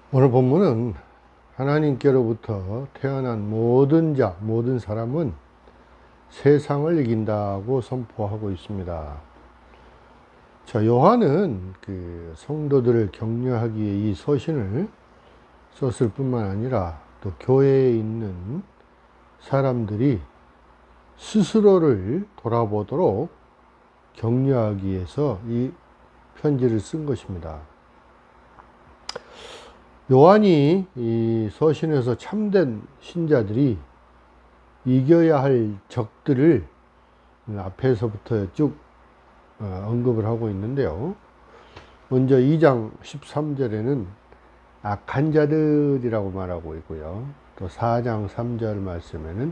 오늘 본문은 하나님께로부터 태어난 모든 자, 모든 사람은 세상을 이긴다고 선포하고 있습니다. 자, 요한은 성도들을 격려하기 위해 이 서신을 썼을 뿐만 아니라 또 교회에 있는 사람들이 스스로를 돌아보도록 격려하기 위해서 이 편지를 쓴 것입니다. 요한이 이 서신에서 참된 신자들이 이겨야 할 적들을 앞에서부터 쭉 언급을 하고 있는데요. 먼저 2장 13절에는 악한 자들이라고 말하고 있고요. 또 4장 3절 말씀에는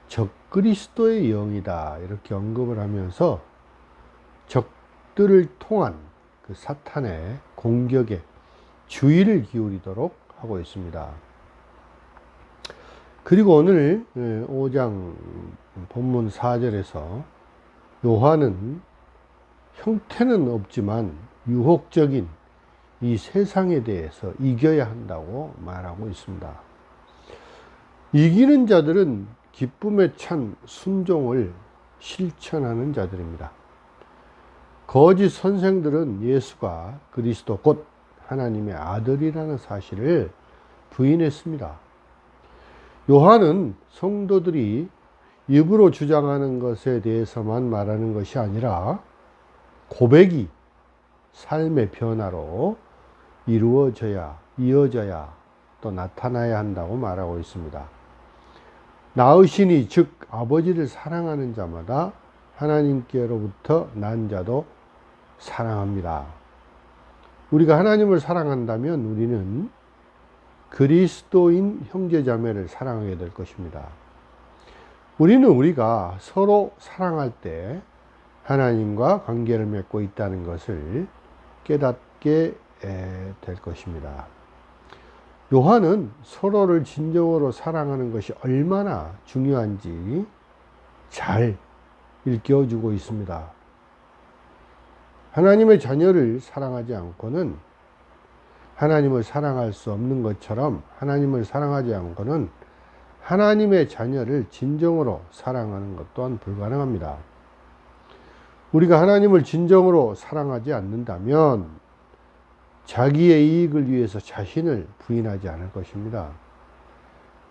적그리스도의 영이다 이렇게 언급을 하면서 적들을 통한 그 사탄의 공격에 주의를 기울이도록 하고 있습니다. 그리고 오늘 5장 본문 4절에서 요한은 형태는 없지만 유혹적인 이 세상에 대해서 이겨야 한다고 말하고 있습니다. 이기는 자들은 기쁨에 찬 순종을 실천하는 자들입니다. 거짓 선생들은 예수가 그리스도 곧 하나님의 아들이라는 사실을 부인했습니다. 요한은 성도들이 입으로 주장하는 것에 대해서만 말하는 것이 아니라 고백이 삶의 변화로 이어져야 또 나타나야 한다고 말하고 있습니다. 낳으시니 즉 아버지를 사랑하는 자마다 하나님께로부터 난 자도 사랑합니다. 우리가 하나님을 사랑한다면 우리는 그리스도인 형제자매를 사랑하게 될 것입니다. 우리가 서로 사랑할 때 하나님과 관계를 맺고 있다는 것을 깨닫게 될 것입니다. 요한은 서로를 진정으로 사랑하는 것이 얼마나 중요한지 잘 일깨워주고 있습니다. 하나님의 자녀를 사랑하지 않고는 하나님을 사랑할 수 없는 것처럼 하나님을 사랑하지 않고는 하나님의 자녀를 진정으로 사랑하는 것 또한 불가능합니다. 우리가 하나님을 진정으로 사랑하지 않는다면 자기의 이익을 위해서 자신을 부인하지 않을 것입니다.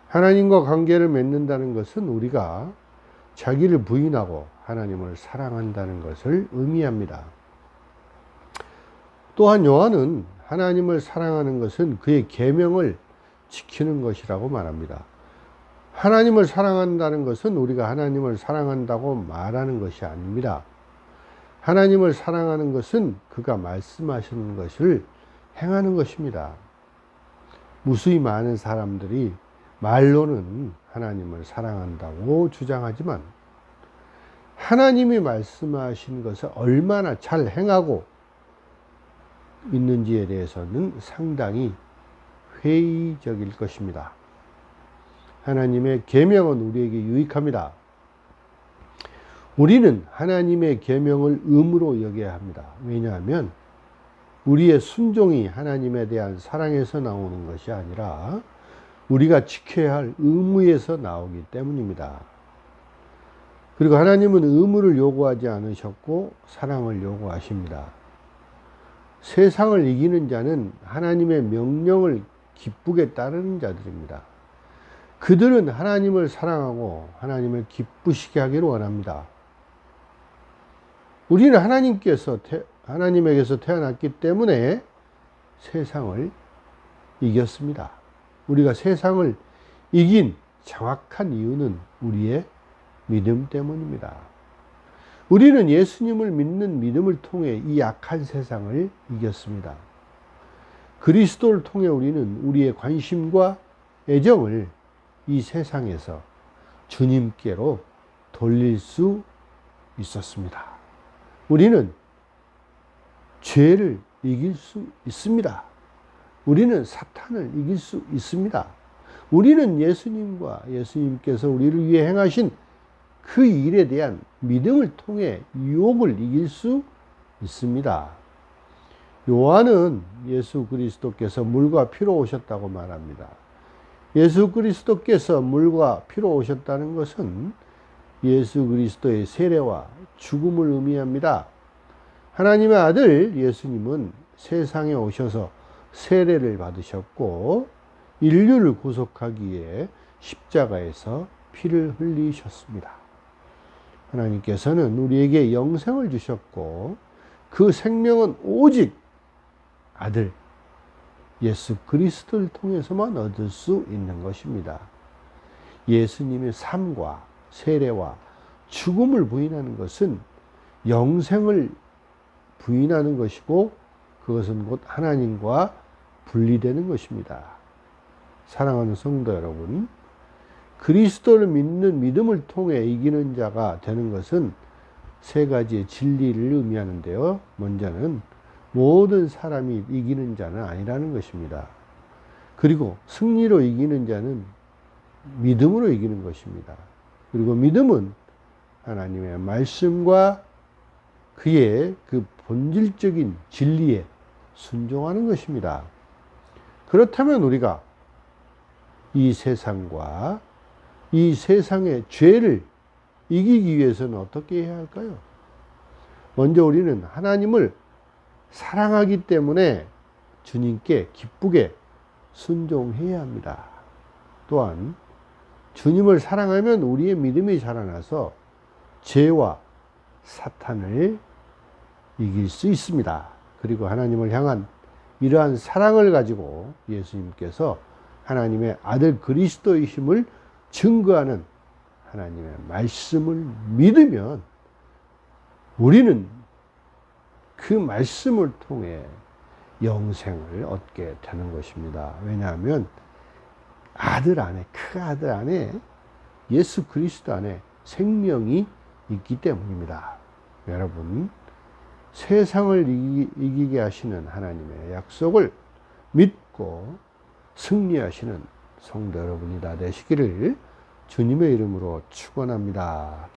하나님과 관계를 맺는다는 것은 우리가 자기를 부인하고 하나님을 사랑한다는 것을 의미합니다. 또한 요한은 하나님을 사랑하는 것은 그의 계명을 지키는 것이라고 말합니다. 하나님을 사랑한다는 것은 우리가 하나님을 사랑한다고 말하는 것이 아닙니다. 하나님을 사랑하는 것은 그가 말씀하시는 것을 행하는 것입니다. 무수히 많은 사람들이 말로는 하나님을 사랑한다고 주장하지만 하나님이 말씀하신 것을 얼마나 잘 행하고 있는지에 대해서는 상당히 회의적일 것입니다. 하나님의 계명은 우리에게 유익합니다. 우리는 하나님의 계명을 의무로 여겨야 합니다. 왜냐하면 우리의 순종이 하나님에 대한 사랑에서 나오는 것이 아니라 우리가 지켜야 할 의무에서 나오기 때문입니다. 그리고 하나님은 의무를 요구하지 않으셨고 사랑을 요구하십니다. 세상을 이기는 자는 하나님의 명령을 기쁘게 따르는 자들입니다. 그들은 하나님을 사랑하고 하나님을 기쁘시게 하기를 원합니다. 우리는 하나님에게서 태어났기 때문에 세상을 이겼습니다. 우리가 세상을 이긴 정확한 이유는 우리의 믿음 때문입니다. 우리는 예수님을 믿는 믿음을 통해 이 악한 세상을 이겼습니다. 그리스도를 통해 우리는 우리의 관심과 애정을 이 세상에서 주님께로 돌릴 수 있었습니다. 우리는 죄를 이길 수 있습니다. 우리는 사탄을 이길 수 있습니다. 우리는 예수님께서 우리를 위해 행하신 그 일에 대한 믿음을 통해 유혹을 이길 수 있습니다. 요한은 예수 그리스도께서 물과 피로 오셨다고 말합니다. 예수 그리스도께서 물과 피로 오셨다는 것은 예수 그리스도의 세례와 죽음을 의미합니다. 하나님의 아들 예수님은 세상에 오셔서 세례를 받으셨고 인류를 구속하기 위해 십자가에서 피를 흘리셨습니다. 하나님께서는 우리에게 영생을 주셨고 그 생명은 오직 아들 예수 그리스도를 통해서만 얻을 수 있는 것입니다. 예수님의 삶과 세례와 죽음을 부인하는 것은 영생을 부인하는 것이고 그것은 곧 하나님과 분리되는 것입니다. 사랑하는 성도 여러분, 그리스도를 믿는 믿음을 통해 이기는 자가 되는 것은 세 가지의 진리를 의미하는데요. 먼저는 모든 사람이 이기는 자는 아니라는 것입니다. 그리고 승리로 이기는 자는 믿음으로 이기는 것입니다. 그리고 믿음은 하나님의 말씀과 그의 그 본질적인 진리에 순종하는 것입니다. 그렇다면 우리가 이 세상과 이 세상의 죄를 이기기 위해서는 어떻게 해야 할까요? 먼저 우리는 하나님을 사랑하기 때문에 주님께 기쁘게 순종해야 합니다. 또한 주님을 사랑하면 우리의 믿음이 자라나서 죄와 사탄을 이길 수 있습니다. 그리고 하나님을 향한 이러한 사랑을 가지고 예수님께서 하나님의 아들 그리스도이심을 증거하는 하나님의 말씀을 믿으면 우리는 그 말씀을 통해 영생을 얻게 되는 것입니다. 왜냐하면 아들 안에, 그 아들 안에 예수 그리스도 안에 생명이 있기 때문입니다. 여러분, 세상을 이기게 하시는 하나님의 약속을 믿고 승리하시는 성도 여러분이 다 되시기를 주님의 이름으로 축원합니다.